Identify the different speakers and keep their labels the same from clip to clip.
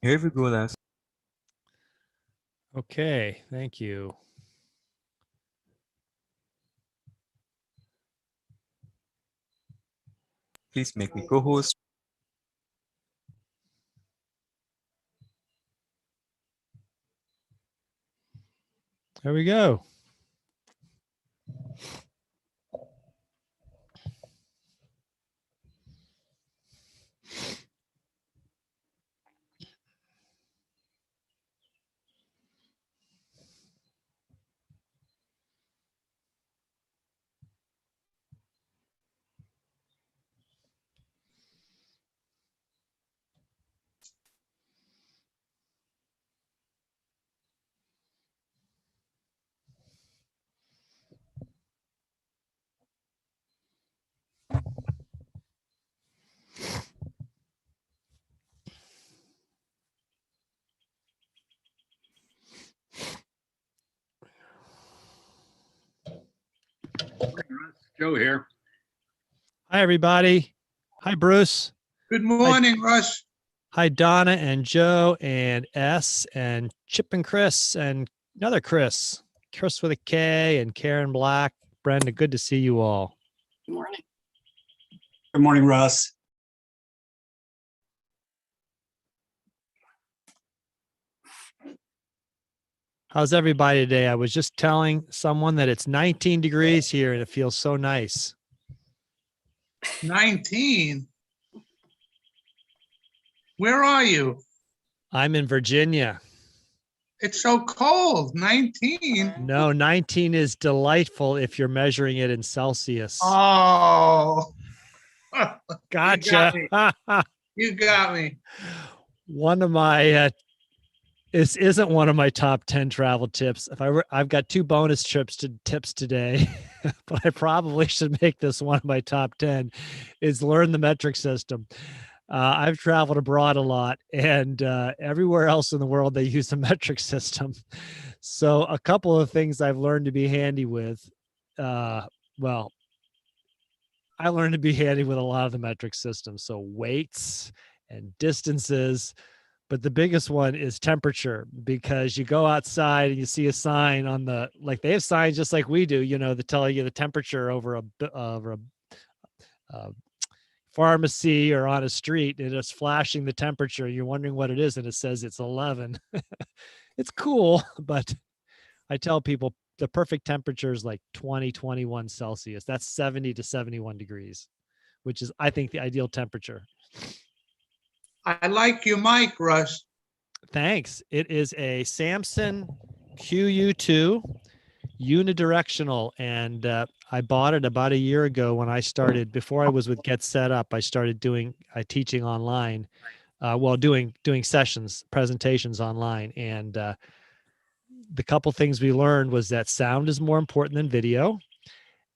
Speaker 1: Here we go, Les.
Speaker 2: Okay, thank you.
Speaker 1: Please make me co-host.
Speaker 2: There we go.
Speaker 3: Joe here.
Speaker 2: Hi, everybody. Hi, Bruce.
Speaker 4: Good morning, Russ.
Speaker 2: Hi, Donna and Joe and S and Chip and Chris and another Chris. Chris with a K and Karen Black. Brenda, good to see you all.
Speaker 5: Good morning. Good morning, Russ.
Speaker 2: How's everybody today? I was just telling someone that it's 19 degrees here and it feels so nice.
Speaker 4: 19. Where are you?
Speaker 2: I'm in Virginia.
Speaker 4: It's so cold. 19.
Speaker 2: No, 19 is delightful if you're measuring it in Celsius.
Speaker 4: Oh.
Speaker 2: Gotcha.
Speaker 4: You got me.
Speaker 2: One of my this isn't one of my top 10 travel tips. I've got two bonus tips today, but I probably should make this one of my top 10 is learn the metric system. I've traveled abroad a lot, and everywhere else in the world, they use the metric system. So a couple of things I've learned to be handy with. Well, I learned to be handy with a lot of the metric systems. So weights and distances. But the biggest one is temperature, because you go outside and you see a sign on like they have signs just like we do, that tell you the temperature over a pharmacy or on a street, and it's flashing the temperature. You're wondering what it is, and it says it's 11. It's cool, but I tell people the perfect temperature is like 20, 21 Celsius. That's 70 to 71 degrees, which is, I think, the ideal temperature.
Speaker 4: I like your mic, Russ.
Speaker 2: Thanks. It is a Samson QU2 unidirectional, and I bought it about a year ago when I started. Before I was with Get Set Up, I started teaching online, doing sessions, presentations online, and the couple things we learned was that sound is more important than video,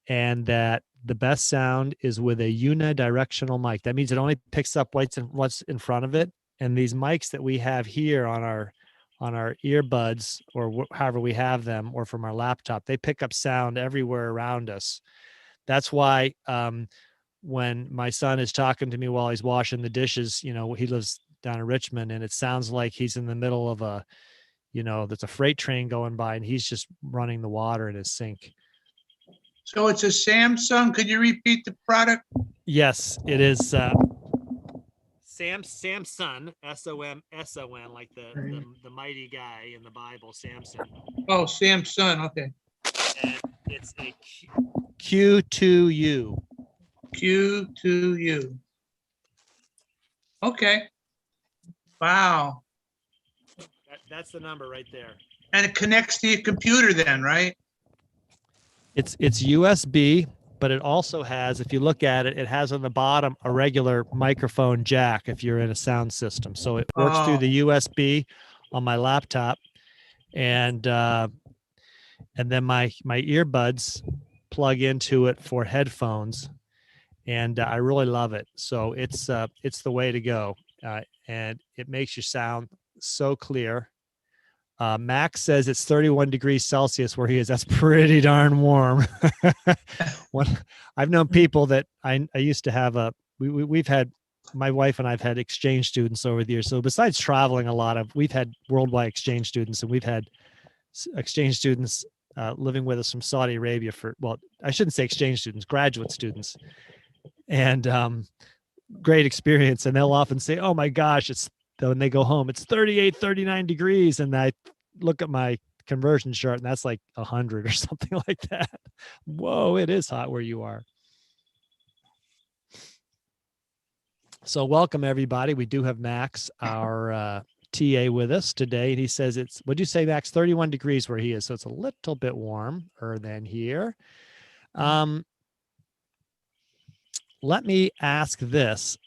Speaker 2: and that the best sound is with a unidirectional mic. That means it only picks up what's in front of it. And these mics that we have here on our earbuds, or however we have them, or from our laptop, they pick up sound everywhere around us. That's why when my son is talking to me while he's washing the dishes, he lives down in Richmond, and it sounds like he's in the middle of there's a freight train going by, and he's just running the water in his sink.
Speaker 4: So it's a Samsung. Could you repeat the product?
Speaker 2: Yes, it is Samson, S-O-M-S-O-N, like the mighty guy in the Bible, Samson.
Speaker 4: Oh, Samsung. Okay.
Speaker 2: And it's a Q2U.
Speaker 4: Q2U. Okay. Wow.
Speaker 2: That's the number right there.
Speaker 4: And it connects to your computer then, right?
Speaker 2: It's USB, but it also has, if you look at it, it has on the bottom a regular microphone jack if you're in a sound system. So it works through the USB on my laptop, and then my earbuds plug into it for headphones, and I really love it. So it's the way to go, and it makes you sound so clear. Max says it's 31 degrees Celsius where he is. That's pretty darn warm. I've known people that I used to have we've had my wife and I've had exchange students over the years. So besides traveling a lot we've had worldwide exchange students, and we've had exchange students living with us from Saudi Arabia well, I shouldn't say exchange students, graduate students, and great experience. And they'll often say, oh my gosh, when they go home, it's 38, 39 degrees. And I look at my conversion chart and that's like 100 or something like that. Whoa, it is hot where you are. So welcome everybody. We do have Max, our TA, with us today. And he says what'd you say, Max? 31 degrees where he is. So it's a little bit warmer than here. Let me ask this.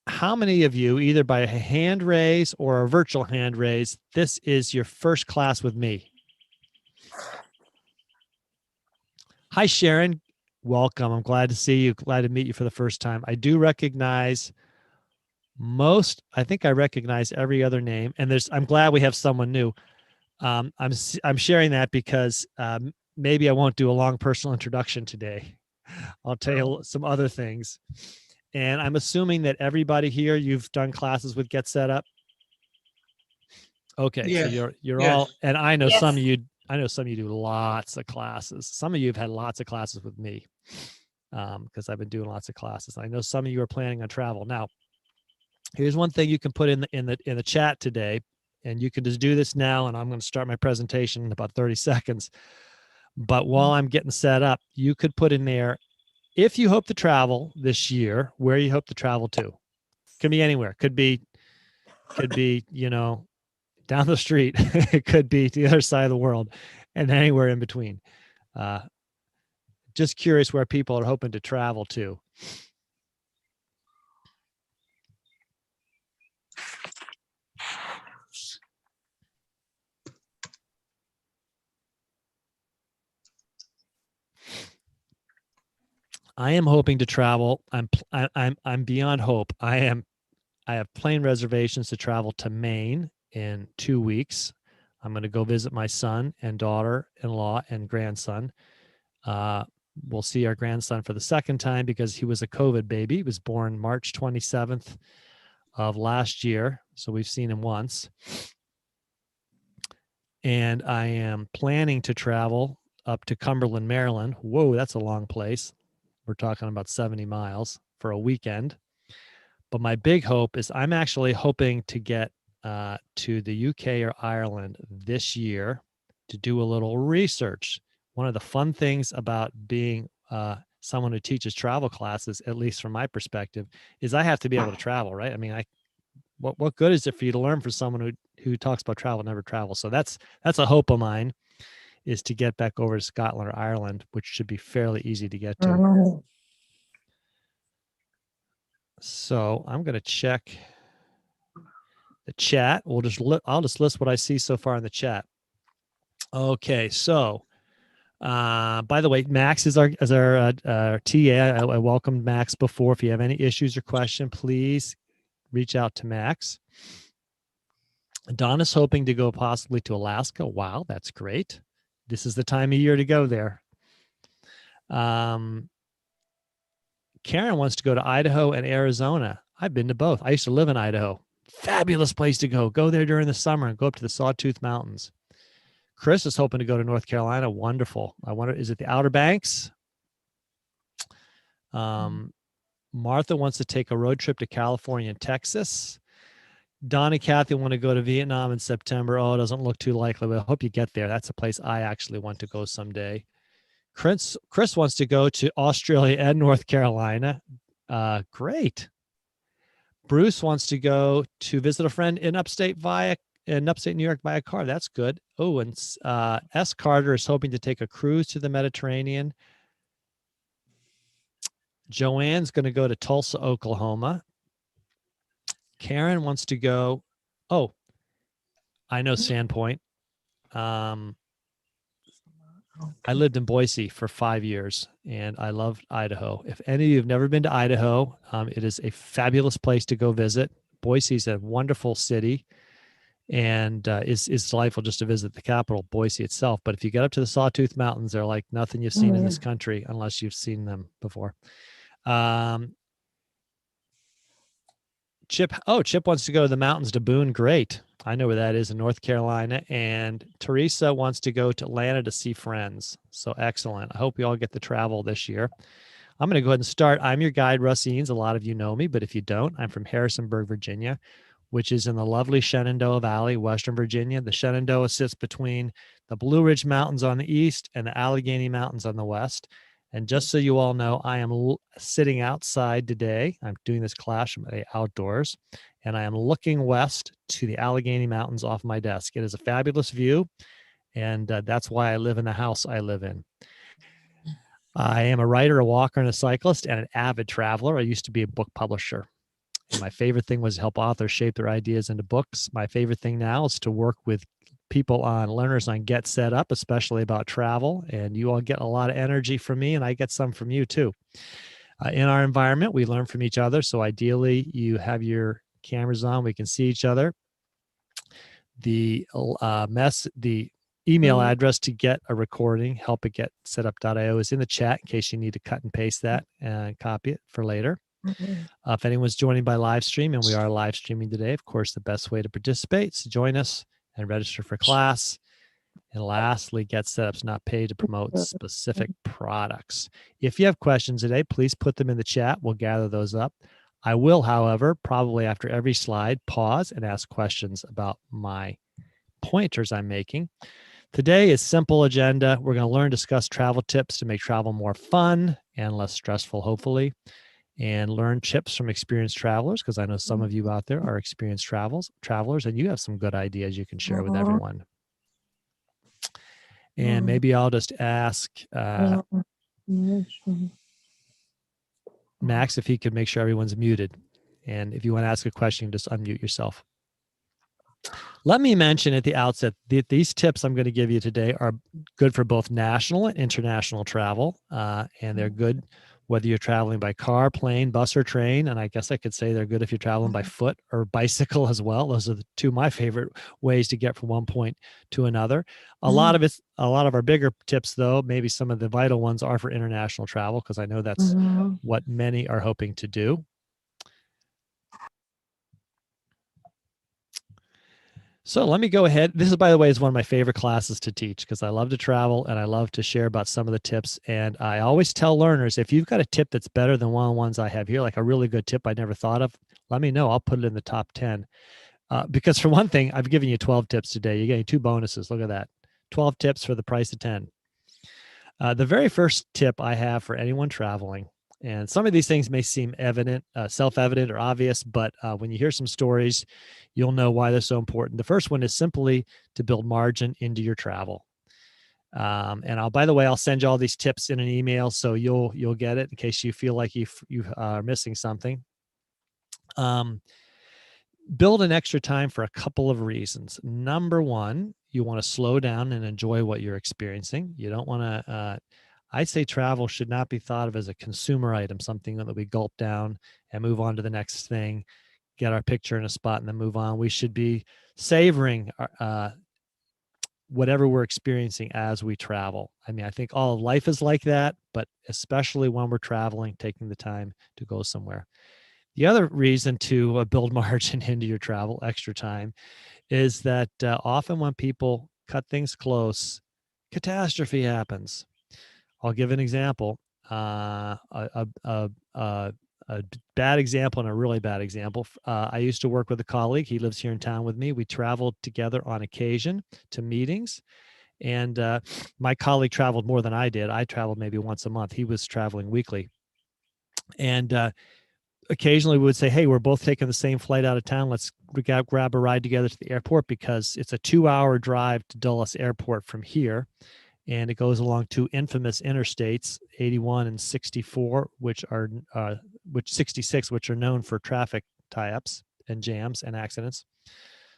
Speaker 2: How many of you, either by a hand raise or a virtual hand raise, this is your first class with me? Hi, Sharon. Welcome. I'm glad to see you. Glad to meet you for the first time. I do recognize I think I recognize every other name. And I'm glad we have someone new. I'm sharing that because maybe I won't do a long personal introduction today. I'll tell you some other things. And I'm assuming that everybody here, you've done classes with Get Set Up. Okay,
Speaker 4: Yes.
Speaker 2: so you're
Speaker 4: Yes.
Speaker 2: all, and I know
Speaker 3: Yes.
Speaker 2: some of you do lots of classes. Some of you have had lots of classes with me because I've been doing lots of classes. I know some of you are planning on travel. Now, here's one thing you can put in the chat today, and you can just do this now, and I'm going to start my presentation in about 30 seconds. But while I'm getting set up, you could put in there, if you hope to travel this year, where you hope to travel to. Could be anywhere. Could be, down the street. It could be the other side of the world, and anywhere in between. Just curious where people are hoping to travel to. I am hoping to travel. I'm beyond hope. I have plane reservations to travel to Maine in 2 weeks. I'm going to go visit my son and daughter-in-law and grandson. We'll see our grandson for the second time because he was a COVID baby. He was born March 27th of last year. So we've seen him once. And I am planning to travel up to Cumberland, Maryland. Whoa, that's a long place. We're talking about 70 miles for a weekend. But my big hope is I'm actually hoping to get to the UK or Ireland this year to do a little research. One of the fun things about being someone who teaches travel classes, at least from my perspective, is I have to be able to travel, right? I mean, what good is it for you to learn from someone who talks about travel, never travel? So that's a hope of mine, is to get back over to Scotland or Ireland, which should be fairly easy to get to. So I'm going to check the chat. I'll just list what I see so far in the chat. Okay, so by the way, Max is our TA. I welcomed Max before. If you have any issues or question, please reach out to Max. Donna's hoping to go possibly to Alaska. Wow, that's great. This is the time of year to go there. Karen wants to go to Idaho and Arizona. I've been to both. I used to live in Idaho. Fabulous place to go. Go there during the summer and go up to the Sawtooth Mountains. Chris is hoping to go to North Carolina. Wonderful. I wonder, is it the Outer Banks? Martha wants to take a road trip to California and Texas. Don and Kathy want to go to Vietnam in September. Oh, it doesn't look too likely, but I hope you get there. That's a place I actually want to go someday. Chris wants to go to Australia and North Carolina. Great. Bruce wants to go to visit a friend in upstate New York via car. That's good. Oh, and S. Carter is hoping to take a cruise to the Mediterranean. Joanne's going to go to Tulsa, Oklahoma. Karen wants to go. Oh, I know Sandpoint. I lived in Boise for 5 years, and I loved Idaho. If any of you have never been to Idaho, it is a fabulous place to go visit. Boise is a wonderful city, and is delightful just to visit the capital, Boise itself. But if you get up to the Sawtooth Mountains, they're like nothing you've seen in this country unless you've seen them before. Chip wants to go to the mountains to Boone. Great. I know where that is in North Carolina. And Teresa wants to go to Atlanta to see friends. So excellent. I hope you all get to travel this year. I'm going to go ahead and start. I'm your guide, Russ Eanes. A lot of you know me, but if you don't, I'm from Harrisonburg, Virginia, which is in the lovely Shenandoah Valley, Western Virginia. The Shenandoah sits between the Blue Ridge Mountains on the east and the Allegheny Mountains on the west. And just so you all know, I am sitting outside today. I'm doing this class from the outdoors, and I am looking west to the Allegheny Mountains off my desk. It is a fabulous view, and that's why I live in the house I live in. I am a writer, a walker, and a cyclist, and an avid traveler. I used to be a book publisher. And my favorite thing was to help authors shape their ideas into books. My favorite thing now is to work with learners on Get Set Up, especially about travel. And you all get a lot of energy from me, and I get some from you too. In our environment, we learn from each other. So ideally, you have your cameras on. We can see each other. The email address to get a recording, help@getsetup.io, is in the chat in case you need to cut and paste that and copy it for later. If anyone's joining by live stream, and we are live streaming today, of course, the best way to participate is to join us and register for class. And lastly, Get Setup's not paid to promote specific products. If you have questions today, please put them in the chat. We'll gather those up. I will, however, probably after every slide, pause and ask questions about my pointers I'm making. Today is simple agenda. We're going to learn, discuss travel tips to make travel more fun and less stressful, hopefully, and learn tips from experienced travelers, because I know some of you out there are experienced travelers, and you have some good ideas you can share with everyone. And maybe I'll just ask Max if he could make sure everyone's muted. And if you want to ask a question, just unmute yourself. Let me mention at the outset that these tips I'm going to give you today are good for both national and international travel, and they're good whether you're traveling by car, plane, bus, or train. And I guess I could say they're good if you're traveling by foot or bicycle as well. Those are the two of my favorite ways to get from one point to another. A lot of our bigger tips, though, maybe some of the vital ones, are for international travel, because I know that's what many are hoping to do. So let me go ahead. This is, by the way, is one of my favorite classes to teach, because I love to travel and I love to share about some of the tips. And I always tell learners, if you've got a tip that's better than one of the ones I have here, like a really good tip I never thought of, let me know. I'll put it in the top 10. Because for one thing, I've given you 12 tips today. You're getting 2 bonuses. Look at that. 12 tips for the price of 10. The very first tip I have for anyone traveling, and some of these things may seem evident, self-evident or obvious, but when you hear some stories, you'll know why they're so important. The first one is simply to build margin into your travel. And by the way, I'll send you all these tips in an email, so you'll get it in case you feel like you are missing something. Build an extra time for a couple of reasons. Number one, you want to slow down and enjoy what you're experiencing. You don't want to, I say travel should not be thought of as a consumer item, something that we gulp down and move on to the next thing, get our picture in a spot and then move on. We should be savoring whatever we're experiencing as we travel. I mean, I think all of life is like that, but especially when we're traveling, taking the time to go somewhere. The other reason to build margin into your travel, extra time, is that often when people cut things close, catastrophe happens. I'll give an example. A bad example and a really bad example. I used to work with a colleague. He lives here in town with me. We traveled together on occasion to meetings. And my colleague traveled more than I did. I traveled maybe once a month. He was traveling weekly. And occasionally we would say, hey, we're both taking the same flight out of town. Let's grab a ride together to the airport, because it's a 2-hour drive to Dulles Airport from here. And it goes along 2 infamous interstates, 81 and 64, which 66, which are known for traffic tie-ups and jams and accidents.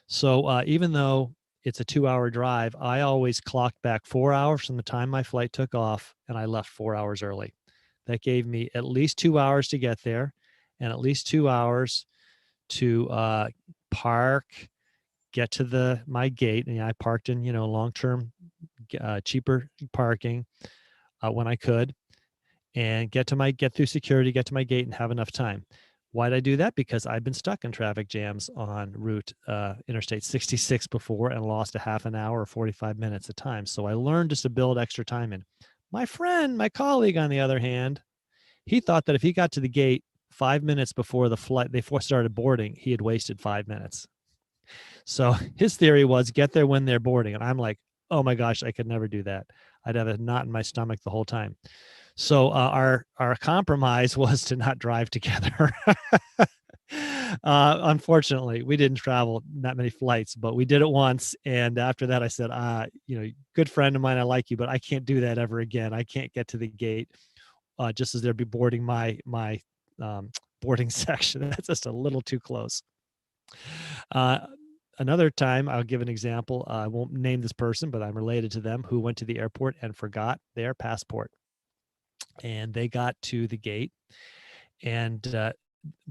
Speaker 2: So even though it's a 2-hour drive, I always clocked back 4 hours from the time my flight took off, and I left 4 hours early. That gave me at least 2 hours to get there, and at least 2 hours to park, get to my gate, and I parked in, long-term, cheaper parking when I could, and get through security, get to my gate, and have enough time. Why'd I do that? Because I've been stuck in traffic jams on route Interstate 66 before and lost a half an hour or 45 minutes of time. So I learned just to build extra time in. My colleague, on the other hand, he thought that if he got to the gate 5 minutes before the flight, they started boarding, he had wasted 5 minutes. So his theory was get there when they're boarding. And I'm like, oh my gosh, I could never do that. I'd have a knot in my stomach the whole time. So our compromise was to not drive together. Unfortunately, we didn't travel that many flights, but we did it once. And after that, I said, good friend of mine, I like you, but I can't do that ever again. I can't get to the gate just as they'd be boarding my boarding section. That's just a little too close. Another time, I'll give an example. I won't name this person, but I'm related to them, who went to the airport and forgot their passport. And they got to the gate and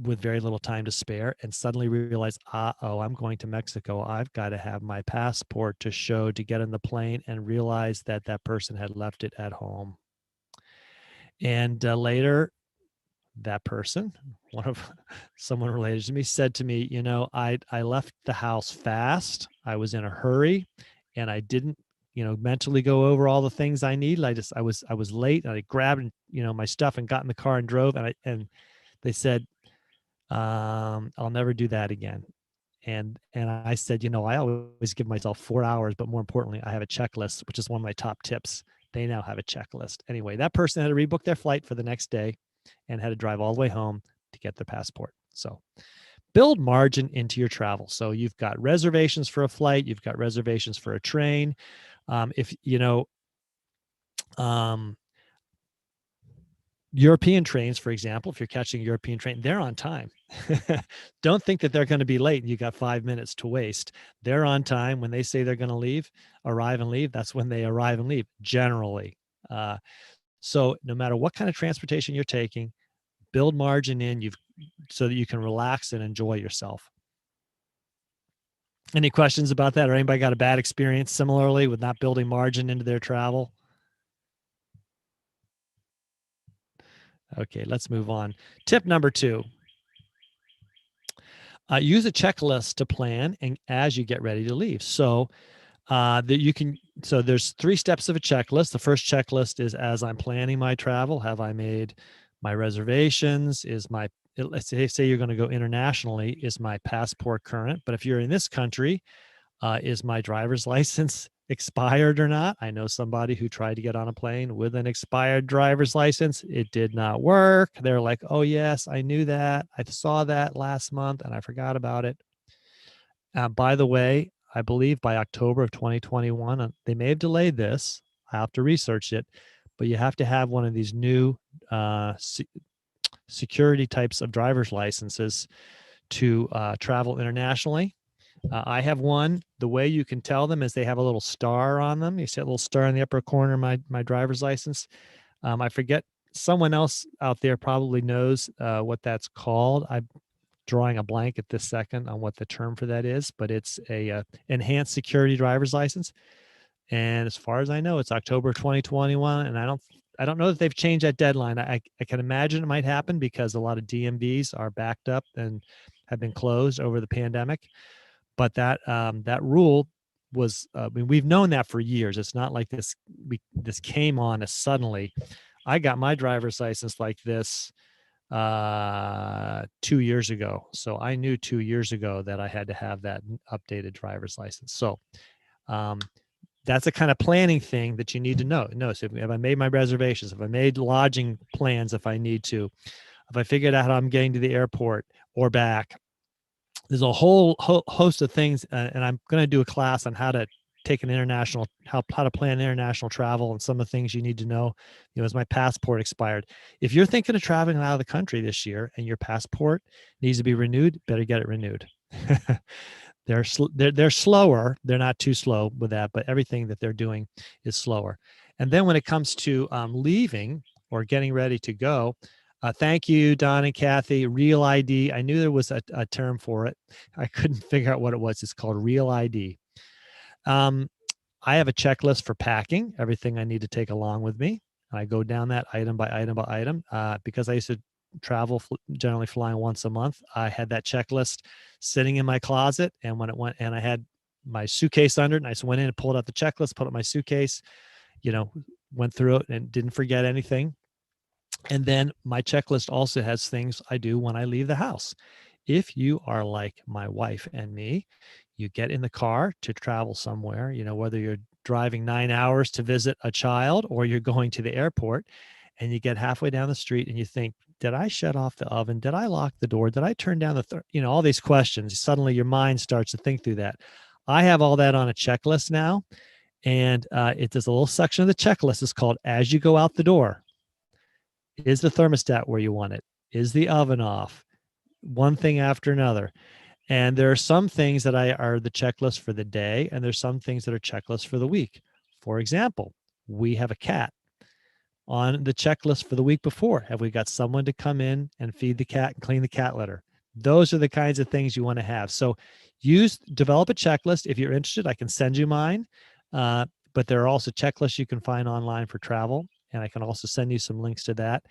Speaker 2: with very little time to spare, and suddenly realized, I'm going to Mexico. I've got to have my passport to show to get on the plane, and realized that that person had left it at home. And later, that person, someone related to me, said to me, I left the house fast. I was in a hurry, and I didn't, mentally go over all the things I needed. I was late, and I grabbed, my stuff and got in the car and drove. And they said, I'll never do that again. And I said, I always give myself 4 hours, but more importantly, I have a checklist, which is one of my top tips. They now have a checklist. Anyway, that person had to rebook their flight for the next day and had to drive all the way home to get their passport. So build margin into your travel. So you've got reservations for a flight, you've got reservations for a train. European trains, for example, if you're catching a European train, they're on time. Don't think that they're going to be late and you got 5 minutes to waste. They're on time. When they say they're going to arrive and leave, that's when they arrive and leave, generally. So no matter what kind of transportation you're taking, build margin in so that you can relax and enjoy yourself. Any questions about that? Or anybody got a bad experience similarly with not building margin into their travel? Okay, let's move on. Tip number 2. Use a checklist to plan and as you get ready to leave. So there's 3 steps of a checklist. The first checklist is as I'm planning my travel. Have I made my reservations? Let's say you're going to go internationally. Is my passport current? But if you're in this country, is my driver's license expired or not? I know somebody who tried to get on a plane with an expired driver's license. It did not work. They're like, oh yes, I knew that. I saw that last month and I forgot about it. By the way, I believe by October of 2021, they may have delayed this. I have to research it, but you have to have one of these new security types of driver's licenses to travel internationally. I have one. The way you can tell them is they have a little star on them. You see a little star in the upper corner of my driver's license. I forget, someone else out there probably knows what that's called. I'm drawing a blank at this second on what the term for that is, but it's a enhanced security driver's license. And as far as I know, it's October 2021. And I don't know that they've changed that deadline. I can imagine it might happen because a lot of DMVs are backed up and have been closed over the pandemic. But that rule was, we've known that for years. It's not like this came on as suddenly. I got my driver's license like this 2 years ago. So I knew 2 years ago that I had to have that updated driver's license. So that's a kind of planning thing that you need to know. So have I made my reservations? Have I made lodging plans if I need to? Have I figured out how I'm getting to the airport or back? There's a whole host of things, and I'm going to do a class on how to take how to plan international travel and some of the things you need to know. Is my passport expired? If you're thinking of traveling out of the country this year and your passport needs to be renewed, better get it renewed. They're slower. They're not too slow with that, but everything that they're doing is slower. And then when it comes to leaving or getting ready to go, Thank you, Don and Kathy. Real ID. I knew there was a term for it. I couldn't figure out what it was. It's called Real ID. I have a checklist for packing, everything I need to take along with me. I go down that item by item by item. Because I used to travel generally flying once a month, I had that checklist sitting in my closet. And when it went, and I had my suitcase under it, and I just went in and pulled out the checklist, put up my suitcase, went through it and didn't forget anything. And then my checklist also has things I do when I leave the house. If you are like my wife and me, you get in the car to travel somewhere, whether you're driving 9 hours to visit a child or you're going to the airport, and you get halfway down the street and you think, did I shut off the oven? Did I lock the door? Did I turn down the, all these questions. Suddenly your mind starts to think through that. I have all that on a checklist now. And there's a little section of the checklist is called as you go out the door. Is the thermostat where you want it? Is the oven off? One thing after another. And there are some things that are the checklist for the day, and there's some things that are checklists for the week. For example, we have a cat. On the checklist for the week before, have we got someone to come in and feed the cat and clean the cat litter? Those are the kinds of things you want to have. So develop a checklist. If you're interested, I can send you mine. But there are also checklists you can find online for travel, and I can also send you some links to that.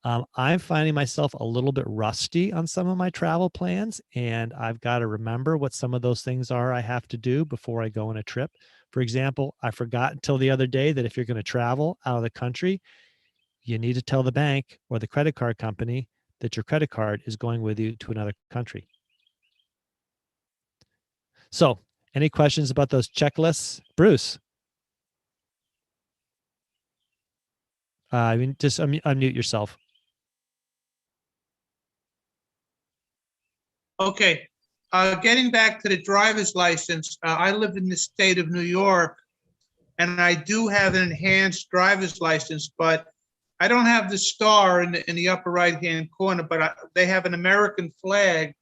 Speaker 2: I'm finding myself a little bit rusty on some of my travel plans, and I've got to remember what some of those things are I have to do before I go on a trip. For example, I forgot until the other day that if you're going to travel out of the country, you need to tell the bank or the credit card company that your credit card is going with you to another country. So, any questions about those checklists? Bruce? Just unmute yourself.
Speaker 4: Okay. Getting back to the driver's license, I live in the state of New York, and I do have an enhanced driver's license, but I don't have the star in the upper right-hand corner, but they have an American flag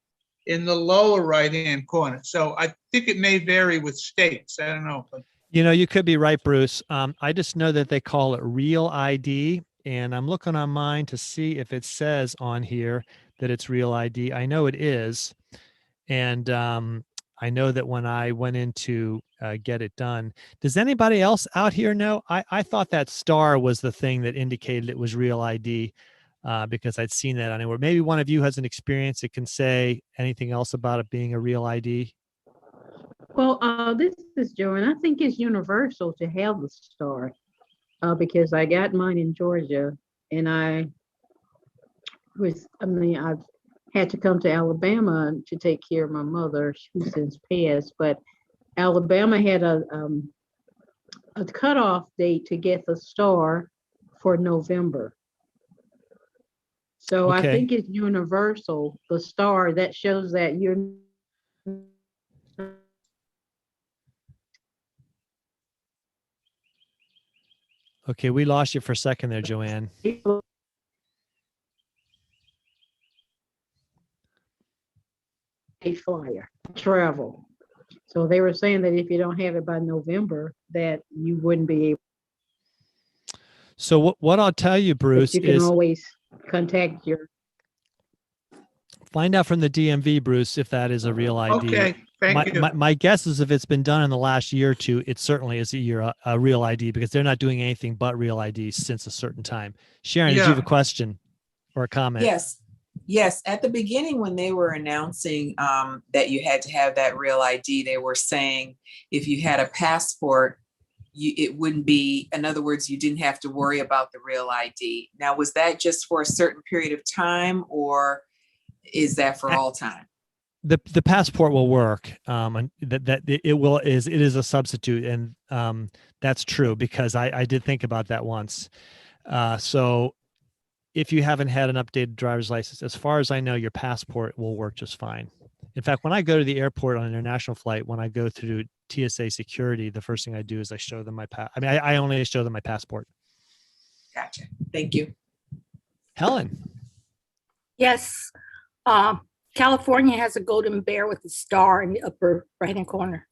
Speaker 4: in the lower right-hand corner. So I think it may vary with states. I don't know. But
Speaker 2: you could be right, Bruce. I just know that they call it Real ID, and I'm looking on mine to see if it says on here that it's Real ID. I know it is. And I know that when I went in to get it done, does anybody else out here know? I thought that star was the thing that indicated it was Real ID because I'd seen that anywhere. Maybe one of you has an experience that can say anything else about it being a Real ID.
Speaker 3: Well, this is Joe, and I think it's universal to have the star because I got mine in Georgia, and I've had to come to Alabama to take care of my mother, who's since passed, but Alabama had a cutoff date to get the star for November. So
Speaker 2: Okay.
Speaker 3: I think it's universal, the star that shows that you're
Speaker 2: Okay, we lost you for a second there, Joanne.
Speaker 3: a flyer, travel. So they were saying that if you don't have it by November, that you wouldn't be able.
Speaker 2: So what I'll tell you, Bruce,
Speaker 3: you can
Speaker 2: is
Speaker 3: always contact your.
Speaker 2: Find out from the DMV, Bruce, if that is a Real ID.
Speaker 4: okay, thank you.
Speaker 2: My guess is if it's been done in the last year or two, it certainly is a Real ID because they're not doing anything but Real ID since a certain time. Sharon, did you have a question or a comment?
Speaker 6: Yes. At the beginning, when they were announcing that you had to have that Real ID, they were saying if you had a passport, it wouldn't be, in other words, you didn't have to worry about the Real ID. Now, was that just for a certain period of time, or is that for all time?
Speaker 2: The passport will work. And it is a substitute, and that's true because I did think about that once. So if you haven't had an updated driver's license, as far as I know, your passport will work just fine. In fact, when I go to the airport on an international flight, when I go through TSA security, the first thing I do is I show them my I only show them my passport.
Speaker 6: Gotcha. Thank you.
Speaker 2: Helen.
Speaker 7: Yes. California has a golden bear with a star in the upper right-hand corner.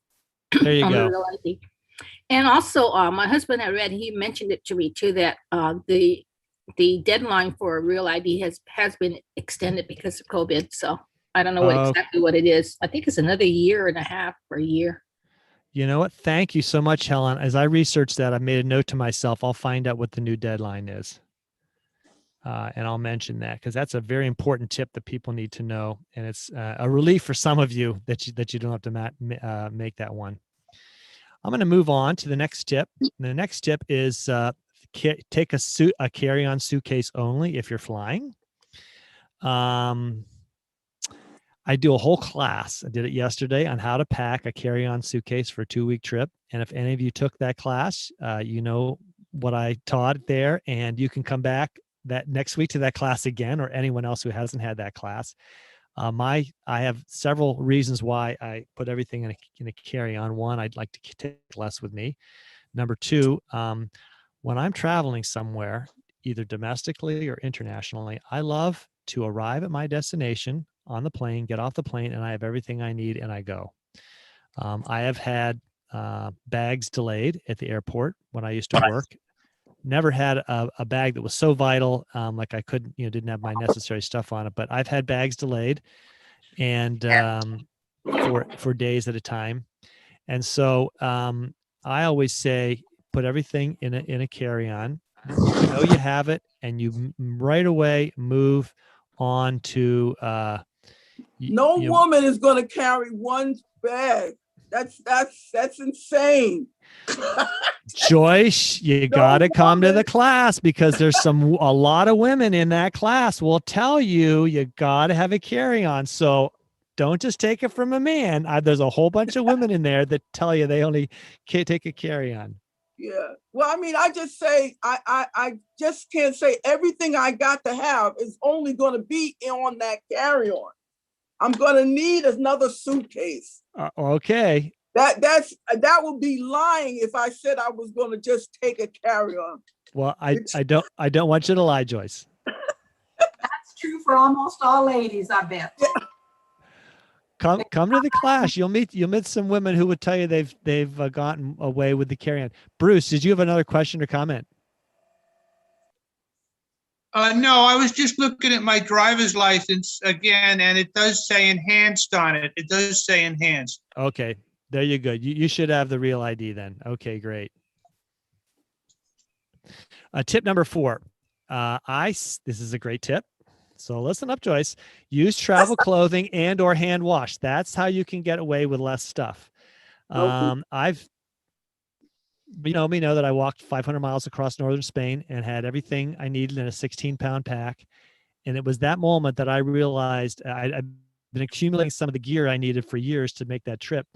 Speaker 2: There you go.
Speaker 7: The ID. And also, my husband had read, he mentioned it to me too, that the the deadline for a real ID has been extended because of COVID. So I don't know what
Speaker 2: Oh.
Speaker 7: exactly what it is. I think it's another year and a half or a year.
Speaker 2: You know what? Thank you so much, Helen. As I researched that, I made a note to myself. I'll find out what the new deadline is. And I'll mention that because that's a very important tip that people need to know. And it's a relief for some of you that you don't have to make that one. I'm going to move on to the next tip. The next tip is take a carry-on suitcase only if you're flying. I do a whole class. I did it yesterday on how to pack a carry-on suitcase for a 2-week trip. And if any of you took that class, you know what I taught there, and you can come back that next week to that class again, or anyone else who hasn't had that class. I have several reasons why I put everything in a carry-on. One, I'd like to take less with me. Number two, when I'm traveling somewhere, either domestically or internationally, I love to arrive at my destination on the plane, get off the plane, and I have everything I need and I go. I have had bags delayed at the airport when I used to work. Never had a bag that was so vital, like I couldn't, didn't have my necessary stuff on it, but I've had bags delayed and for days at a time. And so I always say, put everything in a carry-on. You know you have it, and you right away move on to
Speaker 8: No woman is going to carry one bag. That's insane.
Speaker 2: Joyce, you got to come to the class because there's a lot of women in that class will tell you got to have a carry-on. So don't just take it from a man. There's a whole bunch of women in there that tell you they only can't take a carry-on.
Speaker 8: Yeah. Well, I mean, I just say, I just can't say everything I got to have is only going to be on that carry-on. I'm going to need another suitcase.
Speaker 2: Okay.
Speaker 8: That would be lying if I said I was going to just take a carry-on.
Speaker 2: Well, I don't want you to lie, Joyce.
Speaker 9: That's true for almost all ladies, I bet.
Speaker 2: Come to the class. You'll meet some women who would tell you they've gotten away with the carry-on. Bruce, did you have another question or comment?
Speaker 4: No, I was just looking at my driver's license again, and it does say enhanced on it. It does say enhanced.
Speaker 2: Okay, there you go. You should have the real ID then. Okay, great. Tip number 4. This is a great tip. So listen up, Joyce. Use travel clothing and or hand wash. That's how you can get away with less stuff. You know that I walked 500 miles across northern Spain and had everything I needed in a 16-pound pack. And it was that moment that I realized I'd been accumulating some of the gear I needed for years to make that trip.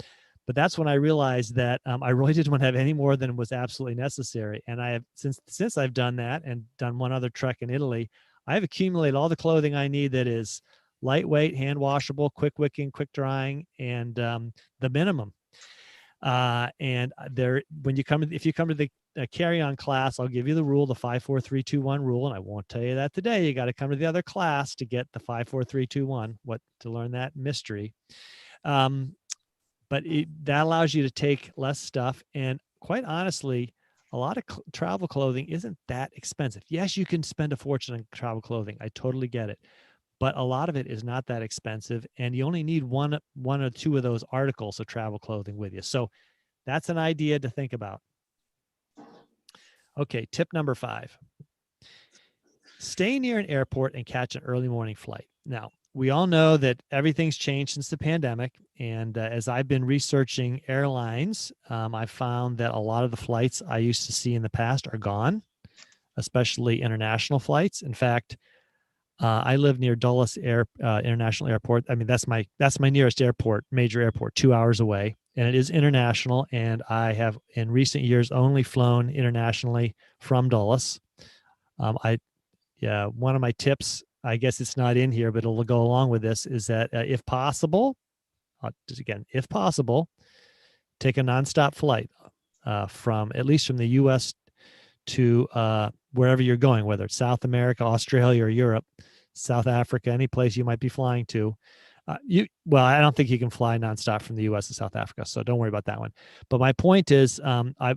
Speaker 2: But that's when I realized that I really didn't want to have any more than was absolutely necessary. And I have since I've done that and done one other trek in Italy, I've accumulated all the clothing I need that is lightweight, hand washable, quick wicking, quick drying, and the minimum. And if you come to the carry-on class, I'll give you the rule, the 5-4-3-2-1 rule, and I won't tell you that today. You got to come to the other class to get the 5-4-3-2-1, to learn that mystery. But that allows you to take less stuff, and quite honestly, a lot of travel clothing isn't that expensive. Yes, you can spend a fortune on travel clothing. I totally get it. But a lot of it is not that expensive, and you only need one or two of those articles of travel clothing with you. So that's an idea to think about. Okay, tip number 5. Stay near an airport and catch an early morning flight. Now, we all know that everything's changed since the pandemic, and as I've been researching airlines, I found that a lot of the flights I used to see in the past are gone, especially international flights. In fact, I live near Dulles International Airport. I mean, that's my nearest airport, major airport, 2 hours away, and it is international. And I have in recent years only flown internationally from Dulles. One of my tips, I guess it's not in here, but it'll go along with this, is that if possible, if possible, take a nonstop flight from the U.S. to wherever you're going, whether it's South America, Australia, or Europe, South Africa, any place you might be flying to. I don't think you can fly nonstop from the U.S. to South Africa, so don't worry about that one. But my point is,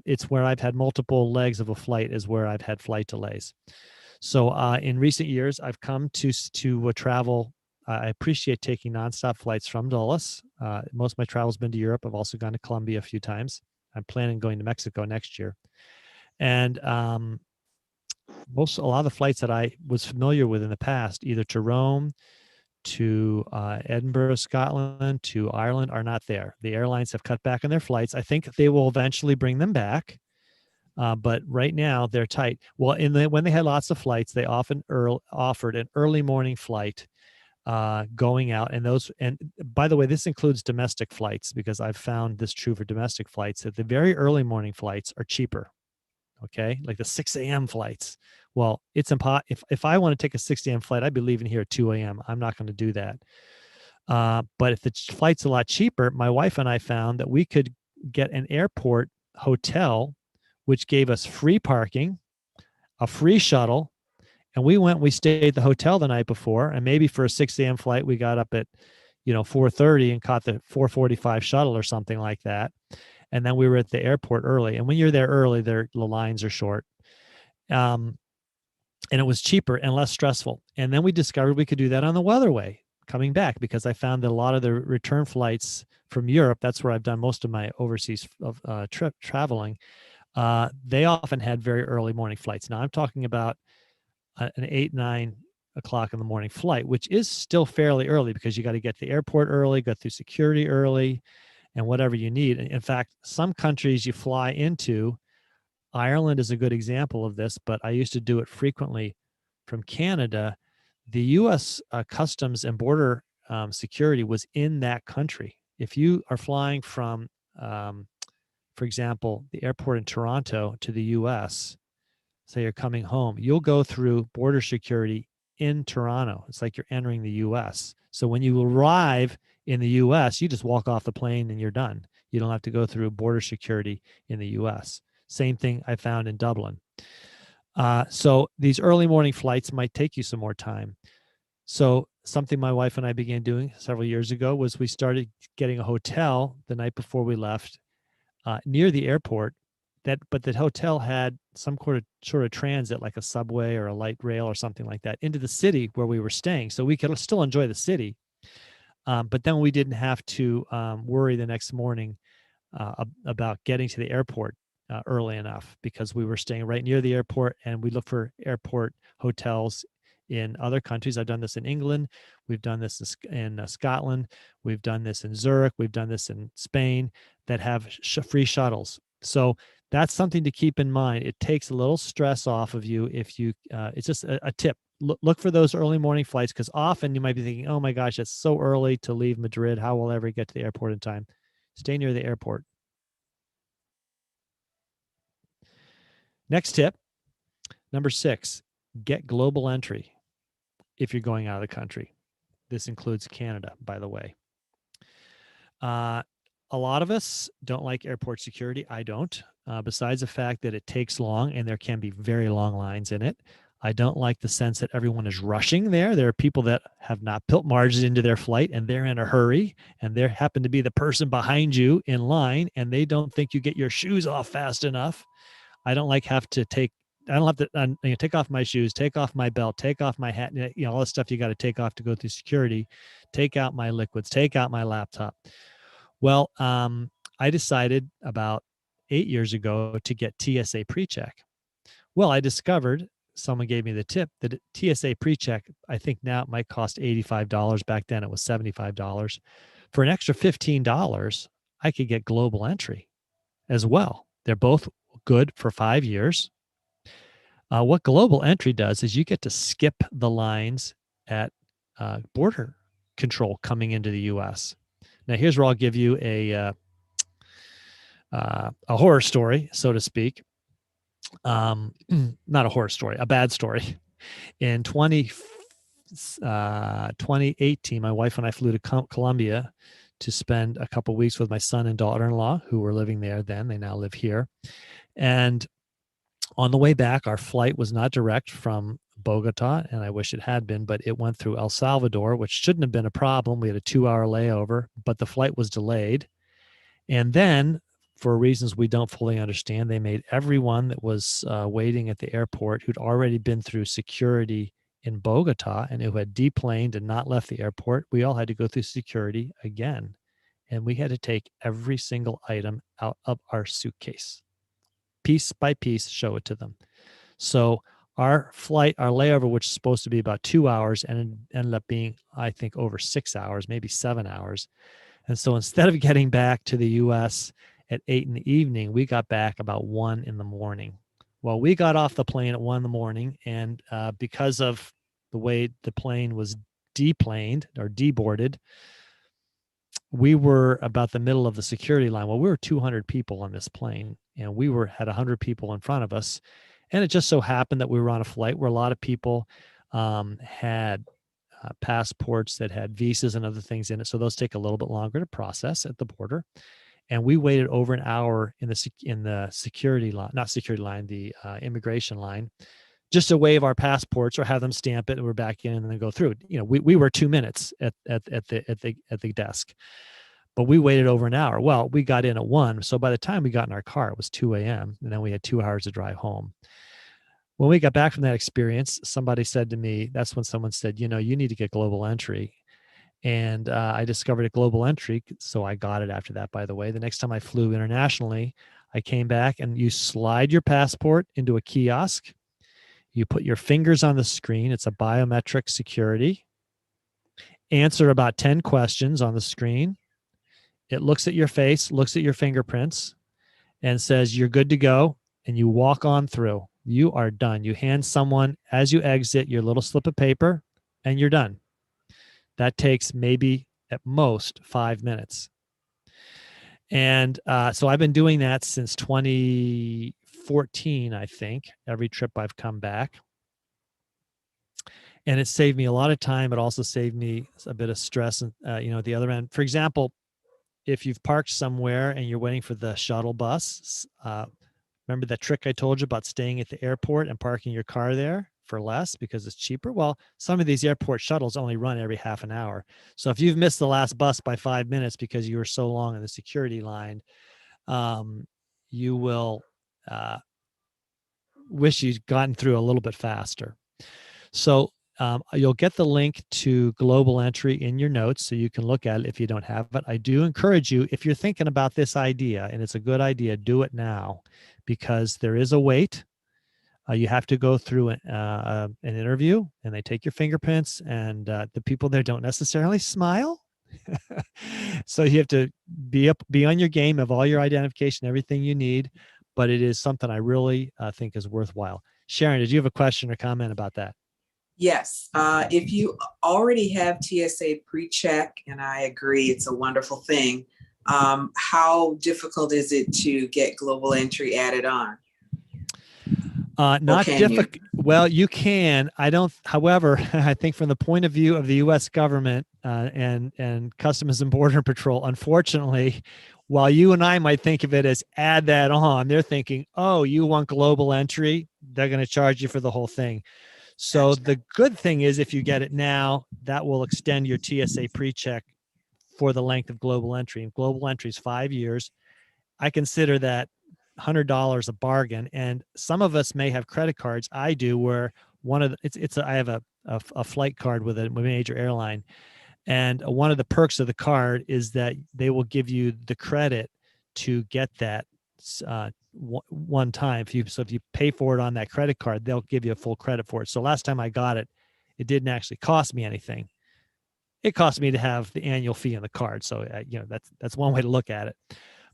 Speaker 2: it's where I've had multiple legs of a flight is where I've had flight delays. So in recent years, I've come to travel. I appreciate taking nonstop flights from Dulles. Most of my travel's been to Europe. I've also gone to Colombia a few times. I'm planning on going to Mexico next year. And a lot of the flights that I was familiar with in the past, either to Rome, to Edinburgh, Scotland, to Ireland, are not there. The airlines have cut back on their flights. I think they will eventually bring them back. But right now they're tight. Well, when they had lots of flights, they often offered an early morning flight going out. And by the way, this includes domestic flights, because I've found this true for domestic flights, that the very early morning flights are cheaper. Okay, like the 6 a.m. flights. Well, it's impossible. If I want to take a 6 a.m. flight, I'd be leaving here at 2 a.m. I'm not going to do that. But if the flight's a lot cheaper, my wife and I found that we could get an airport hotel, which gave us free parking, a free shuttle, and we stayed at the hotel the night before, and maybe for a 6 a.m. flight, we got up at 4:30 and caught the 4:45 shuttle or something like that. And then we were at the airport early. And when you're there early, the lines are short. And it was cheaper and less stressful. And then we discovered we could do that on the Weatherway coming back, because I found that a lot of the return flights from Europe, that's where I've done most of my overseas traveling, they often had very early morning flights. Now I'm talking about an 8, 9 o'clock in the morning flight, which is still fairly early, because you got to get to the airport early, go through security early, and whatever you need. In fact, some countries you fly into, Ireland is a good example of this, but I used to do it frequently from Canada. The U.S. Customs and Border Security was in that country. If you are flying from, for example, the airport in Toronto to the U.S., say you're coming home, you'll go through border security in Toronto. It's like you're entering the U.S. So when you arrive in the U.S., you just walk off the plane and you're done. You don't have to go through border security in the U.S. Same thing I found in Dublin. So these early morning flights might take you some more time. So something my wife and I began doing several years ago was we started getting a hotel the night before we left near the airport. But the hotel had some sort of transit, like a subway or a light rail or something like that, into the city where we were staying, so we could still enjoy the city. But then we didn't have to worry the next morning about getting to the airport early enough, because we were staying right near the airport, and we look for airport hotels in other countries. I've done this in England. We've done this in Scotland. We've done this in Zurich. We've done this in Spain, that have free shuttles. So that's something to keep in mind. It takes a little stress off of you if you, it's just a tip. Look for those early morning flights, because often you might be thinking, oh my gosh, it's so early to leave Madrid. How will I ever get to the airport in time? Stay near the airport. Next tip, number 6, get global entry if you're going out of the country. This includes Canada, by the way. A lot of us don't like airport security. I don't. Besides the fact that it takes long and there can be very long lines in it. I don't like the sense that everyone is rushing there. There are people that have not built margins into their flight, and they're in a hurry, and there happen to be the person behind you in line, and they don't think you get your shoes off fast enough. I don't have to take off my shoes, take off my belt, take off my hat, all the stuff you got to take off to go through security, take out my liquids, take out my laptop. Well, I decided about 8 years ago to get TSA PreCheck. Well, I discovered, someone gave me the tip, that TSA PreCheck, I think now it might cost $85. Back then it was $75. For an extra $15, I could get global entry as well. They're both good for 5 years. What global entry does is you get to skip the lines at border control coming into the U.S. Now, here's where I'll give you a horror story, so to speak. Not a horror story, a bad story. In 2018, my wife and I flew to Colombia to spend a couple of weeks with my son and daughter-in-law, who were living there then. They now live here. And on the way back, our flight was not direct from Bogota, and I wish it had been, but it went through El Salvador, which shouldn't have been a problem. We had a 2-hour layover, but the flight was delayed. And then for reasons we don't fully understand, they made everyone that was waiting at the airport who'd already been through security in Bogota and who had deplaned and not left the airport, we all had to go through security again. And we had to take every single item out of our suitcase, piece by piece, show it to them. So our layover, which is supposed to be about 2 hours, and ended up being, I think, over 6 hours, maybe 7 hours. And so instead of getting back to the US at 8 in the evening, we got back about 1 in the morning. Well, we got off the plane at 1 in the morning, and because of the way the plane was deplaned or deboarded, we were about the middle of the security line. Well, we were 200 people on this plane, and we had 100 people in front of us. And it just so happened that we were on a flight where a lot of people had passports that had visas and other things in it. So those take a little bit longer to process at the border. And we waited over an hour in the security line, not security line, the immigration line, just to wave our passports or have them stamp it, and we're back in and then go through. We were 2 minutes at the desk, but we waited over an hour. Well, we got in at 1. So by the time we got in our car, it was 2 a.m. and then we had 2 hours to drive home. When we got back from that experience, somebody said to me, that's when someone said, you need to get global entry. And I discovered a global entry. So I got it after that, by the way. The next time I flew internationally, I came back, and you slide your passport into a kiosk. You put your fingers on the screen. It's a biometric security. Answer about 10 questions on the screen. It looks at your face, looks at your fingerprints, and says, you're good to go. And you walk on through. You are done. You hand someone, as you exit, your little slip of paper, and you're done. That takes maybe at most 5 minutes. And so I've been doing that since 2014, I think, every trip I've come back. And it saved me a lot of time. It also saved me a bit of stress, at the other end. For example, if you've parked somewhere and you're waiting for the shuttle bus, remember that trick I told you about staying at the airport and parking your car there for less because it's cheaper? Well, some of these airport shuttles only run every half an hour. So if you've missed the last bus by 5 minutes because you were so long in the security line, you will wish you'd gotten through a little bit faster. So you'll get the link to Global Entry in your notes so you can look at it if you don't have it. I do encourage you, if you're thinking about this idea and it's a good idea, do it now, because there is a wait. You have to go through an interview, and they take your fingerprints, and the people there don't necessarily smile. So you have to be on your game, of all your identification, everything you need. But it is something I really think is worthwhile. Sharon, did you have a question or comment about that?
Speaker 6: Yes, if you already have TSA pre-check, and I agree, it's a wonderful thing. How difficult is it to get global entry added on?
Speaker 2: Not difficult. Well, you can. I don't. However, I think from the point of view of the U.S. government and Customs and Border Patrol, unfortunately, while you and I might think of it as add that on, they're thinking, oh, you want global entry? They're going to charge you for the whole thing. So
Speaker 6: Gotcha.
Speaker 2: the good thing is, if you get it now, that will extend your TSA pre-check for the length of global entry. And global entry is 5 years. I consider that $100 a bargain. And some of us may have credit cards. I do, where I have a flight card with a major airline. And one of the perks of the card is that they will give you the credit to get that one time. So if you pay for it on that credit card, they'll give you a full credit for it. So last time I got it, it didn't actually cost me anything. It cost me to have the annual fee on the card. So that's one way to look at it.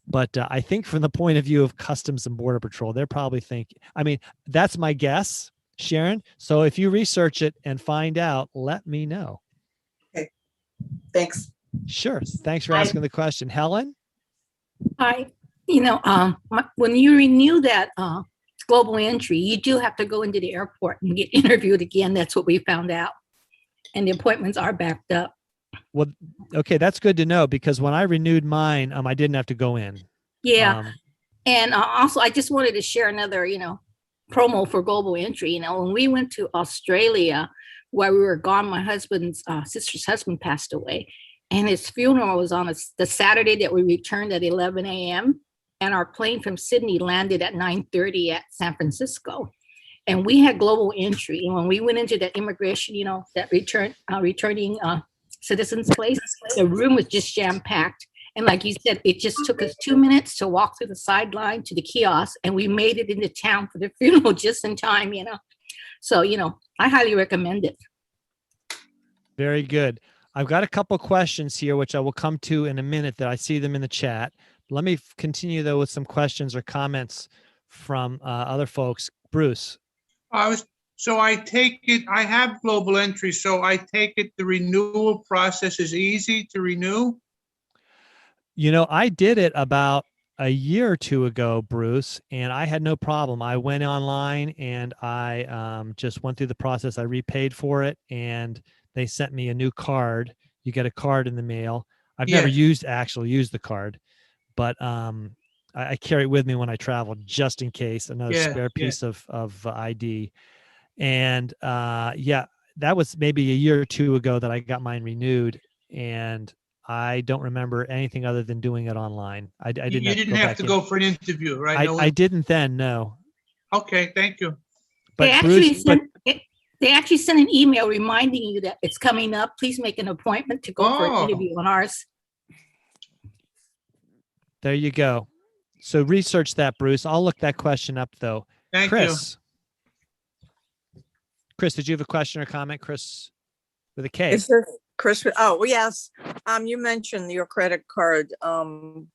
Speaker 2: But I think from the point of view of Customs and Border Patrol, they're probably thinking, that's my guess, Sharon. So if you research it and find out, let me know.
Speaker 6: Okay, thanks.
Speaker 2: Sure. Thanks for asking the question. Helen?
Speaker 7: Hi. When you renew that global entry, you do have to go into the airport and get interviewed again. That's what we found out. And the appointments are backed up.
Speaker 2: Well, okay, that's good to know, because when I renewed mine, I didn't have to go in.
Speaker 7: Yeah. And also, I just wanted to share another, promo for global entry. When we went to Australia, while we were gone, my husband's sister's husband passed away, and his funeral was on the Saturday that we returned at 11 a.m. and our plane from Sydney landed at 9:30 at San Francisco. And we had global entry. And when we went into that immigration, that returning citizens place, the room was just jam packed. And like you said, it just took us 2 minutes to walk through the sideline to the kiosk, and we made it into town for the funeral just in time, So, I highly recommend it.
Speaker 2: Very good. I've got a couple questions here, which I will come to in a minute that I see them in the chat. Let me continue, though, with some questions or comments from other folks. Bruce.
Speaker 4: So I take it, I have global entry, so I take it the renewal process is easy to renew?
Speaker 2: I did it about a year or two ago, Bruce, and I had no problem. I went online and I just went through the process. I repaid for it, and they sent me a new card. You get a card in the mail. I've never actually used the card, but I carry it with me when I travel just in case, another spare piece of ID. And that was maybe a year or two ago that I got mine renewed, and I don't remember anything other than doing it online. I didn't.
Speaker 4: You didn't have to go for an interview, right?
Speaker 2: I didn't then. No.
Speaker 4: Okay, thank you.
Speaker 2: But
Speaker 7: they actually sent an email reminding you that it's coming up. Please make an appointment to go for an interview on ours.
Speaker 2: There you go. So research that, Bruce. I'll look that question up, though.
Speaker 4: Thank
Speaker 2: Chris. Chris, did you have a question or comment? Chris with a K.
Speaker 10: Is this Chris? Oh, yes. You mentioned your credit card. I'm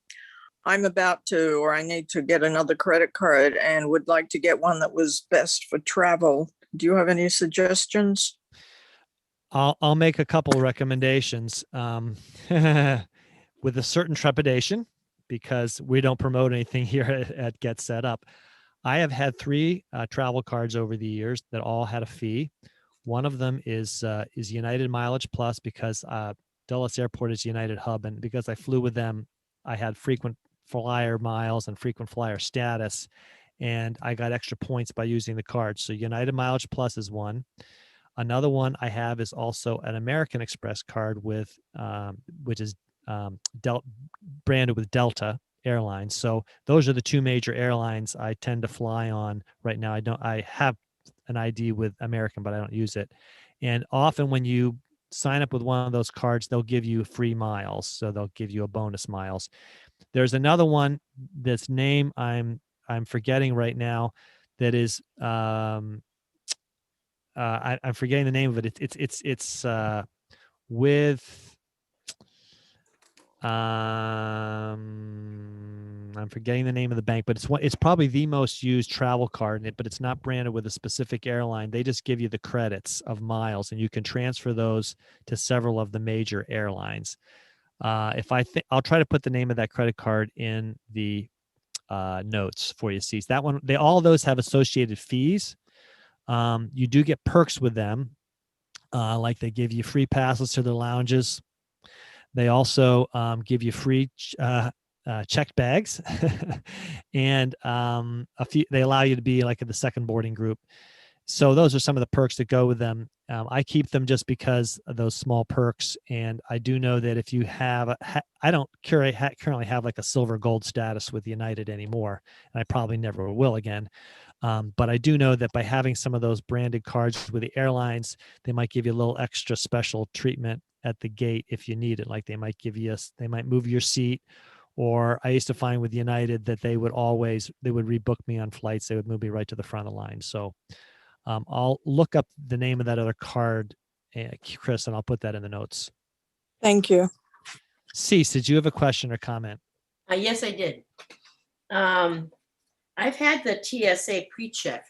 Speaker 10: about to, or I need to get another credit card and would like to get one that was best for travel. Do you have any suggestions?
Speaker 2: I'll make a couple recommendations with a certain trepidation, because we don't promote anything here at Get Set Up. I have had 3 travel cards over the years that all had a fee. One of them is United Mileage Plus, because Dulles Airport is United Hub, and because I flew with them, I had frequent flyer miles and frequent flyer status, and I got extra points by using the card. So United Mileage Plus is one. Another one I have is also an American Express card with, which is branded with Delta Airlines. So those are the 2 major airlines I tend to fly on right now. I have an ID with American, but I don't use it. And often when you sign up with one of those cards, they'll give you free miles. So they'll give you a bonus miles. There's another one that's name I'm forgetting right now that is I'm forgetting the name of it. It's with I'm forgetting the name of the bank, but it's probably the most used travel card, but it's not branded with a specific airline. They just give you the credits of miles, and you can transfer those to several of the major airlines. I'll try to put the name of that credit card in the notes for you. See that one. All those have associated fees. You do get perks with them, like they give you free passes to the lounges. They also give you free checked bags, and they allow you to be like in the second boarding group. So those are some of the perks that go with them. I keep them just because of those small perks, and I do know that if you have, I don't currently have like a silver gold status with United anymore, and I probably never will again. But I do know that by having some of those branded cards with the airlines, they might give you a little extra special treatment at the gate if you need it. Like they might move your seat, or I used to find with United that they would rebook me on flights. They would move me right to the front of the line. So I'll look up the name of that other card, Chris, and I'll put that in the notes.
Speaker 10: Thank you.
Speaker 2: Cease, did you have a question or comment?
Speaker 11: Yes, I did. I've had the TSA pre-check,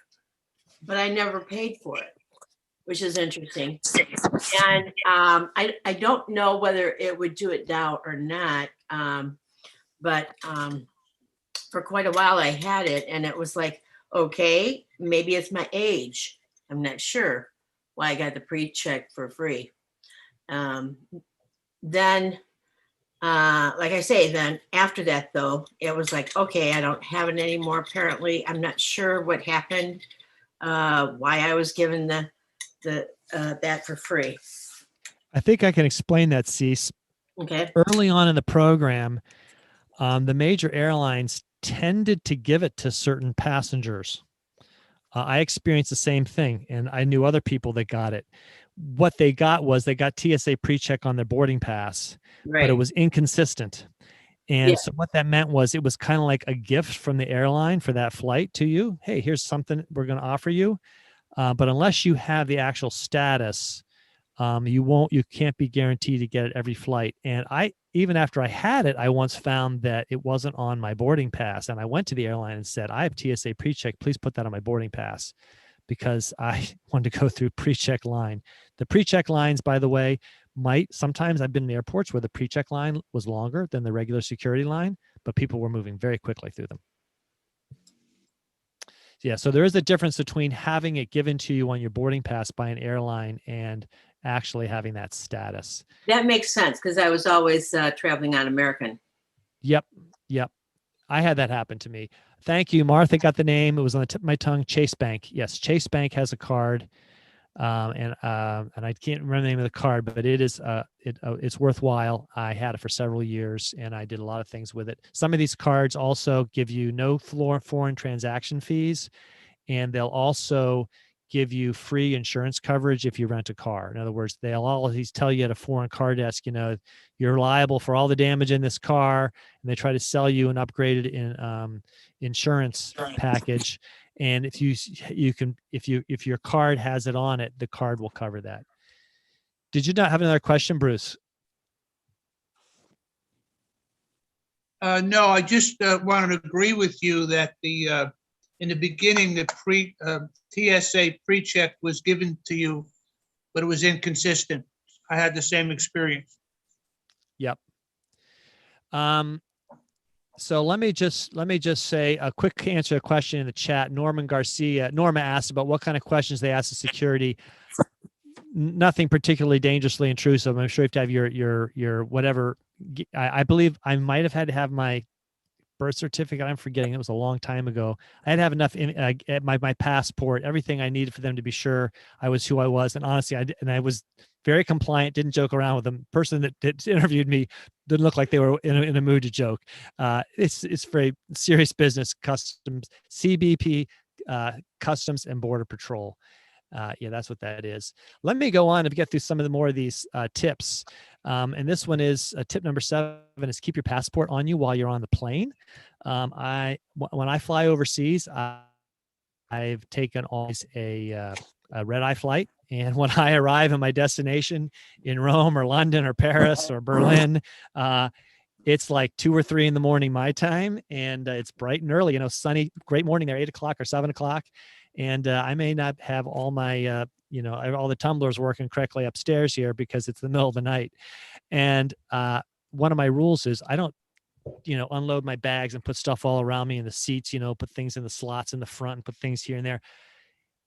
Speaker 11: but I never paid for it, which is interesting. And I don't know whether it would do it now or not. But for quite a while I had it, and it was like, okay, maybe it's my age. I'm not sure why I got the pre-check for free. Then, like I say, then after that, though, it was like, okay, I don't have it anymore. Apparently, I'm not sure what happened, why I was given that for free.
Speaker 2: I think I can explain that, Cease.
Speaker 11: Okay.
Speaker 2: Early on in the program, the major airlines tended to give it to certain passengers. I experienced the same thing, and I knew other people that got it. What they got was they got TSA pre-check on their boarding pass, but it was inconsistent. And so what that meant was it was kind of like a gift from the airline for that flight to you. Hey, here's something we're going to offer you. But unless you have the actual status, you can't be guaranteed to get it every flight. And even after I had it, I once found that it wasn't on my boarding pass. And I went to the airline and said, I have TSA pre-check, please put that on my boarding pass, because I wanted to go through pre-check line. The pre-check lines, by the way, sometimes I've been in airports where the pre-check line was longer than the regular security line, but people were moving very quickly through them. Yeah, so there is a difference between having it given to you on your boarding pass by an airline and actually having that status.
Speaker 11: That makes sense, because I was always traveling on American.
Speaker 2: Yep. I had that happen to me. Thank you. Martha got the name. It was on the tip of my tongue. Chase Bank. Yes, Chase Bank has a card. And I can't remember the name of the card, but it is it's worthwhile. I had it for several years, and I did a lot of things with it. Some of these cards also give you no foreign transaction fees, and they'll also give you free insurance coverage if you rent a car. In other words, they'll always tell you at a foreign car desk, you're liable for all the damage in this car, and they try to sell you an upgraded insurance package. And if if your card has it on it, the card will cover that. Did you not have another question, Bruce?
Speaker 4: No, I just wanted to agree with you that in the beginning, the TSA pre-check was given to you, but it was inconsistent. I had the same experience.
Speaker 2: Yep. So let me just say a quick answer to a question in the chat. Norma asked about what kind of questions they ask the security. Nothing particularly dangerously intrusive. I'm sure you have to have your whatever. I believe I might have had to have my birth certificate. I'm forgetting. It was a long time ago. I had to have enough my passport, everything I needed for them to be sure I was who I was. And honestly, I was very compliant, didn't joke around with them. Person that interviewed me didn't look like they were in a mood to joke. It's very serious business. Customs, CBP, Customs and Border Patrol. Yeah, that's what that is. Let me go on and get through some of the more of these tips. And this one is tip number 7 is keep your passport on you while you're on the plane. When I fly overseas, I've taken always a red-eye flight. And when I arrive at my destination in Rome or London or Paris or Berlin, it's like 2 or 3 in the morning my time, and it's bright and early, sunny, great morning there, 8 o'clock or 7 o'clock. And I may not have all my, all the tumblers working correctly upstairs here because it's the middle of the night. And one of my rules is I don't, unload my bags and put stuff all around me in the seats, put things in the slots in the front and put things here and there.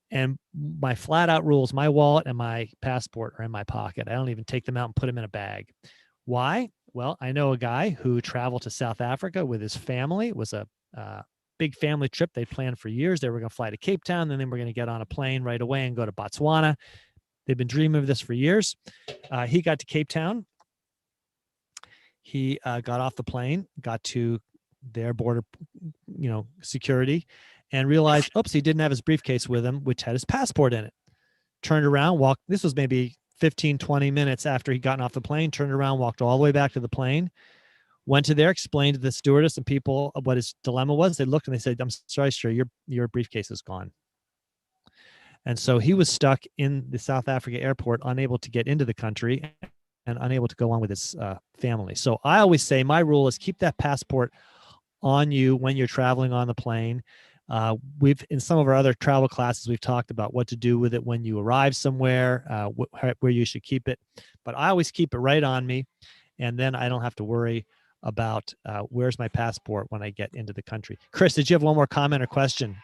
Speaker 2: And my flat out rules, my wallet and my passport are in my pocket. I don't even take them out and put them in a bag. Why? Well, I know a guy who traveled to South Africa with his family. It was a big family trip they planned for years. They were going to fly to Cape Town, and then we're going to get on a plane right away and go to Botswana. They've been dreaming of this for years. He got to Cape Town. He got off the plane, got to their border, security, and realized, oops, he didn't have his briefcase with him, which had his passport in it. Turned around, walked. This was maybe 15, 20 minutes after he'd gotten off the plane, turned around, walked all the way back to the plane, went to there, explained to the stewardess and people what his dilemma was. They looked and they said, I'm sorry, sir, your briefcase is gone. And so he was stuck in the South Africa airport, unable to get into the country and unable to go on with his family. So I always say my rule is keep that passport on you when you're traveling on the plane. We've, in some of our other travel classes, we've talked about what to do with it when you arrive somewhere, where you should keep it. But I always keep it right on me, and then I don't have to worry about where's my passport when I get into the country. Chris, did you have one more comment or question?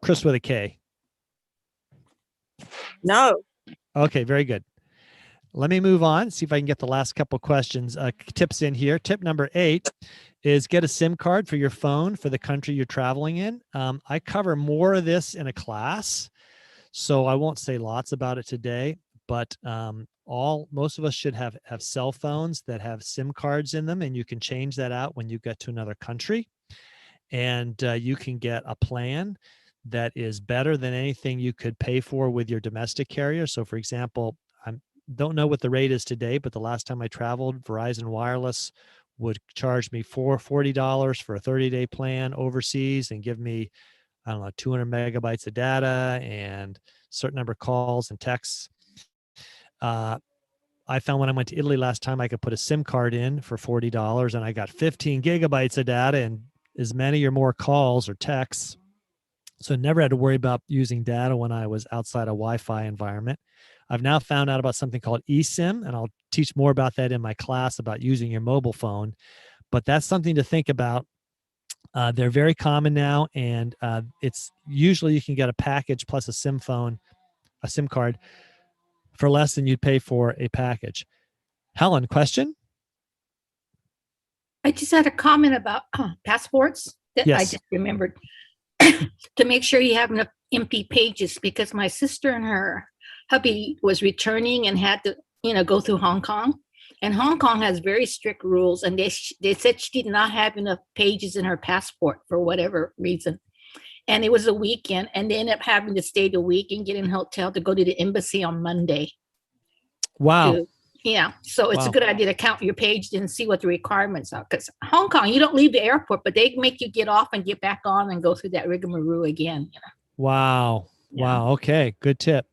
Speaker 2: Chris with a K.
Speaker 10: No.
Speaker 2: Okay, very good. Let me move on, see if I can get the last couple questions, tips in here. Tip number 8 is get a SIM card for your phone for the country you're traveling in. I cover more of this in a class, so I won't say lots about it today, but most of us should have cell phones that have SIM cards in them, and you can change that out when you get to another country. And you can get a plan that is better than anything you could pay for with your domestic carrier. So for example, I don't know what the rate is today, but the last time I traveled, Verizon Wireless would charge me $40 for a 30-day plan overseas and give me, I don't know, 200 megabytes of data and a certain number of calls and texts. I found when I went to Italy last time, I could put a SIM card in for $40 and I got 15 gigabytes of data and as many or more calls or texts. So I never had to worry about using data when I was outside a Wi-Fi environment. I've now found out about something called eSIM, and I'll teach more about that in my class about using your mobile phone. But that's something to think about. They're very common now, and it's usually you can get a package plus a SIM card for less than you'd pay for a package. Helen, question?
Speaker 7: I just had a comment about passports that I
Speaker 2: Yes.
Speaker 7: just remembered to make sure you have enough empty pages, because my sister and her hubby was returning and had to, go through Hong Kong. And Hong Kong has very strict rules. And they said she did not have enough pages in her passport for whatever reason. And it was a weekend, and they ended up having to stay the week and get in a hotel to go to the embassy on Monday.
Speaker 2: Wow.
Speaker 7: So it's a
Speaker 2: Wow.
Speaker 7: good idea to count your pages and see what the requirements are. Because Hong Kong, you don't leave the airport, but they make you get off and get back on and go through that rigmarole again.
Speaker 2: Wow.
Speaker 7: Yeah.
Speaker 2: Wow. Okay. Good tip.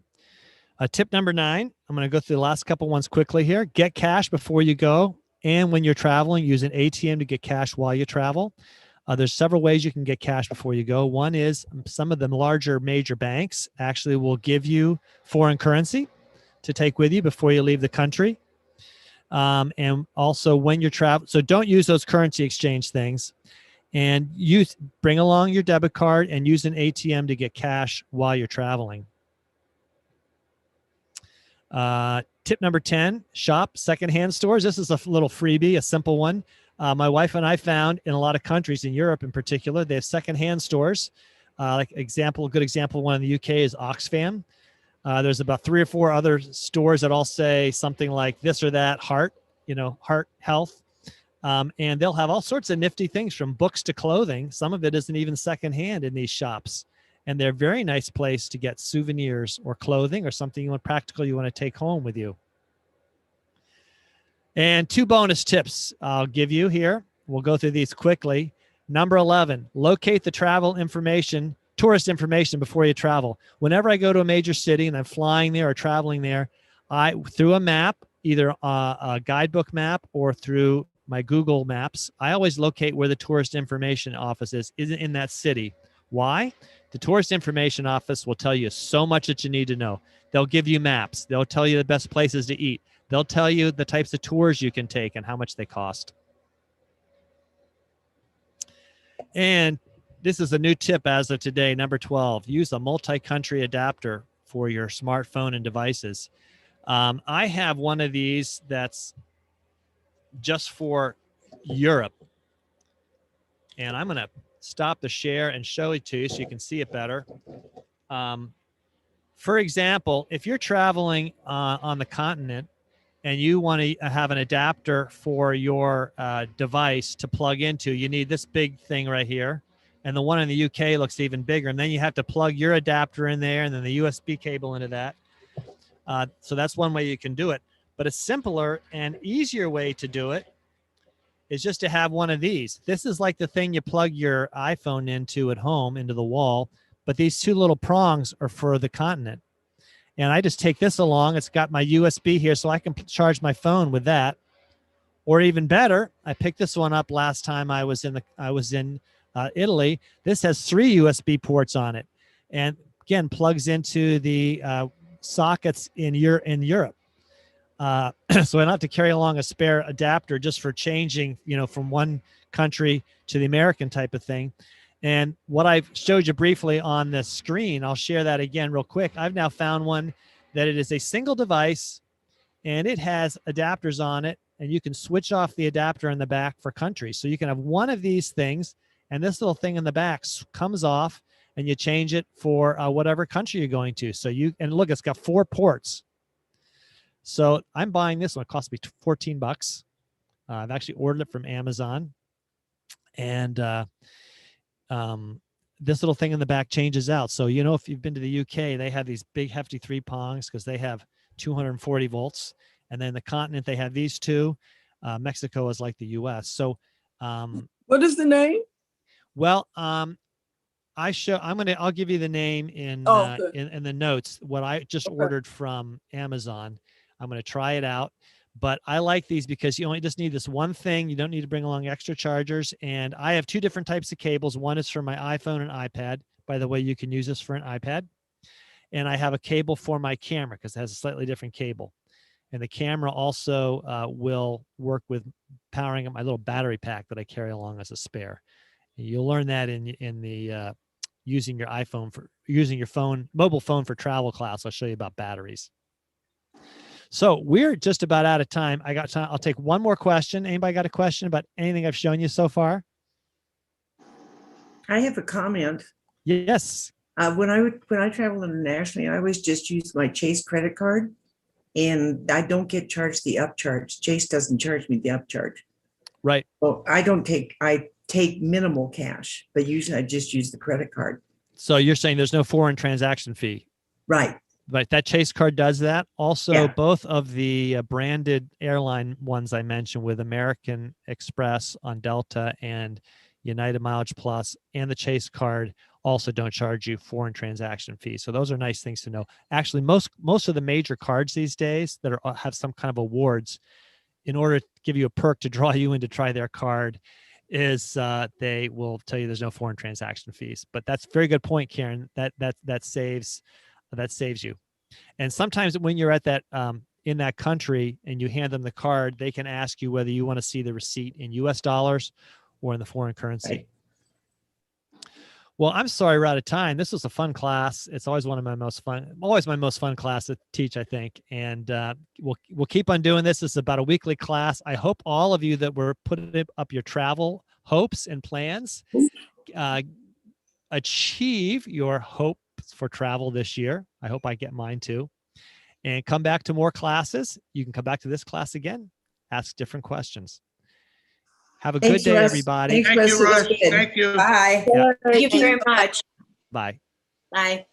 Speaker 2: Tip number 9. I'm going to go through the last couple ones quickly here. Get cash before you go. And when you're traveling, use an ATM to get cash while you travel. There's several ways you can get cash before you go. One is some of the larger major banks actually will give you foreign currency to take with you before you leave the country. And also when you're traveling, so don't use those currency exchange things, and bring along your debit card and use an ATM to get cash while you're traveling. Tip number 10, shop secondhand stores. This is a little freebie, a simple one. My wife and I found in a lot of countries, in Europe in particular, they have secondhand stores. A good example, one in the UK is Oxfam. There's about 3 or 4 other stores that all say something like this or that, heart health. And they'll have all sorts of nifty things from books to clothing. Some of it isn't even secondhand in these shops. And they're a very nice place to get souvenirs or clothing or something you want to take home with you. And 2 bonus tips I'll give you here. We'll go through these quickly. Number 11, locate the tourist information before you travel. Whenever I go to a major city and I'm flying there or traveling there, through a map, either a guidebook map or through my Google Maps, I always locate where the tourist information office is in that city. Why? The tourist information office will tell you so much that you need to know. They'll give you maps. They'll tell you the best places to eat. They'll tell you the types of tours you can take and how much they cost. And this is a new tip as of today, number 12. Use a multi-country adapter for your smartphone and devices. I have one of these that's just for Europe. And I'm going to stop the share and show it to you so you can see it better. For example, if you're traveling on the continent and you want to have an adapter for your device to plug into, you need this big thing right here. And the one in the UK looks even bigger. And then you have to plug your adapter in there and then the USB cable into that. So that's one way you can do it. But a simpler and easier way to do it is just to have one of these. This is like the thing you plug your iPhone into at home, into the wall. But these 2 little prongs are for the continent. And I just take this along. It's got my USB here, so I can charge my phone with that. Or even better, I picked this one up last time I was in Italy. This has 3 USB ports on it, and again plugs into the sockets in Europe. So I don't have to carry along a spare adapter just for changing, from one country to the American type of thing. And what I've showed you briefly on the screen, I'll share that again real quick. I've now found one that it is a single device and it has adapters on it, and you can switch off the adapter in the back for countries. So you can have one of these things and this little thing in the back comes off and you change it for whatever country you're going to. And look, it's got 4 ports. So I'm buying this one. It cost me $14. I've actually ordered it from Amazon. And this little thing in the back changes out. So, you know, if you've been to the UK, they have these big hefty 3-prongs because they have 240 volts. And then the continent, they have these two. Mexico is like the US. So
Speaker 8: What is the name?
Speaker 2: well, I'll give you the name in the notes, what I just ordered from Amazon. I'm going to try it out, but I like these because you only just need this one thing. You don't need to bring along extra chargers. And I have 2 different types of cables. One is for my iPhone and iPad. By the way, you can use this for an iPad. And I have a cable for my camera because it has a slightly different cable. And the camera also will work with powering up my little battery pack that I carry along as a spare. You'll learn that in the using your mobile phone for travel class. I'll show you about batteries. So we're just about out of time. I got time. I'll take one more question. Anybody got a question about anything I've shown you so far?
Speaker 12: I have a comment.
Speaker 2: Yes.
Speaker 12: When I travel internationally, I always just use my Chase credit card, and I don't get charged the upcharge. Chase doesn't charge me the upcharge.
Speaker 2: Right.
Speaker 12: Well, I take minimal cash, but usually I just use the credit card.
Speaker 2: So you're saying there's no foreign transaction fee?
Speaker 12: Right.
Speaker 2: Right. That Chase card does that. Also,
Speaker 12: Yeah.
Speaker 2: both of the branded airline ones I mentioned with American Express on Delta and United Mileage Plus and the Chase card also don't charge you foreign transaction fees. So those are nice things to know. Actually, most of the major cards these days that have some kind of awards, in order to give you a perk to draw you in to try their card, is they will tell you there's no foreign transaction fees. But that's a very good point, Karen. That saves you. And sometimes when you're at that in that country and you hand them the card, they can ask you whether you want to see the receipt in US dollars or in the foreign currency.
Speaker 12: Right.
Speaker 2: Well, I'm sorry we're out of time. This was a fun class. It's always my most fun class to teach, I think. And we'll keep on doing this. This is about a weekly class. I hope all of you that were putting up your travel hopes and plans achieve your hopes for travel this year. I hope I get mine too. And come back to more classes. You can come back to this class again, ask different questions. Have a good day, everybody.
Speaker 4: Thank you, Russ. Thank you.
Speaker 12: Bye.
Speaker 2: Yeah.
Speaker 11: Thank you very much.
Speaker 2: Bye.
Speaker 11: Bye.